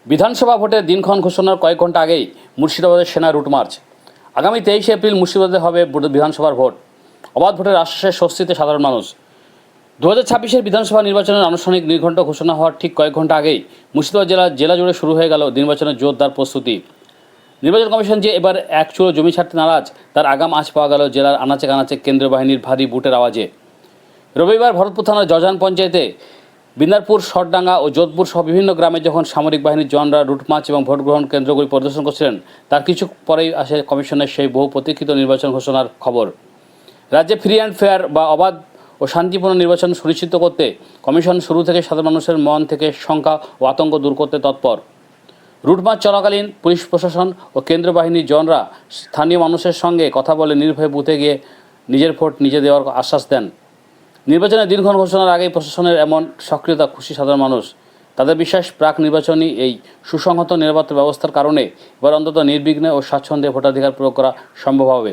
বিধানসভা ভোটের দিনক্ষণ ঘোষণার কয়েক ঘন্টা আগেই মুর্শিদাবাদের সেনা রুট মার্চ। আগামী 23 এপ্রিল মুর্শিদাবাদে হবে বিধানসভার ভোট। অবাধ ভোটের আশ্বাসে স্বস্তিতে সাধারণ মানুষ। 2026-এর বিধানসভা নির্বাচনের আনুষ্ঠানিক নির্ঘণ্ট ঘোষণা হওয়ার ঠিক কয়েক ঘন্টা আগেই মুর্শিদাবাদ জেলা জুড়ে শুরু হয়ে গেল নির্বাচনের জোরদার প্রস্তুতি। নির্বাচন কমিশন যে এবার এক চুলো জমি ছাড়তে নারাজ, তার আগাম আঁচ পাওয়া গেল জেলার আনাচে কানাচে কেন্দ্রীয় বাহিনীর ভারী বুটের আওয়াজে। রবিবার ভরতপুর থানার জজান পঞ্চায়েতে বিন্দারপুর, শটডাঙ্গা ও যোধপুর সহ বিভিন্ন গ্রামে যখন সামরিক বাহিনীর জওয়ানরা রুট মার্চ এবং ভোট গ্রহণ কেন্দ্রগুলি পরিদর্শন করছিলেন, তার কিছু পরেই আসে কমিশনের সেই বহু প্রতীক্ষিত নির্বাচন ঘোষণার খবর। রাজ্যে ফ্রি অ্যান্ড ফেয়ার বা অবাধ ও শান্তিপূর্ণ নির্বাচন সুনিশ্চিত করতে কমিশন শুরু থেকে সাধারণ মানুষের মন থেকে শঙ্কা ও আতঙ্ক দূর করতে তৎপর। রুট মার্চ চলাকালীন পুলিশ প্রশাসন ও কেন্দ্রীয় বাহিনীর জওয়ানরা স্থানীয় মানুষের সঙ্গে কথা বলে নির্ভয়ে বুথে গিয়ে নিজের ভোট নিজে দেওয়ার আশ্বাস দেন। নির্বাচনের দিনক্ষণ ঘোষণার আগেই প্রশাসনের এমন সক্রিয়তা খুশি সাধারণ মানুষ। তাদের বিশ্বাস, প্রাক নির্বাচনী এই সুসংহত নিরাপত্তা ব্যবস্থার কারণে এবার অন্তত নির্বিঘ্নে ও স্বাচ্ছন্দ্যে ভোটাধিকার প্রয়োগ করা সম্ভব হবে।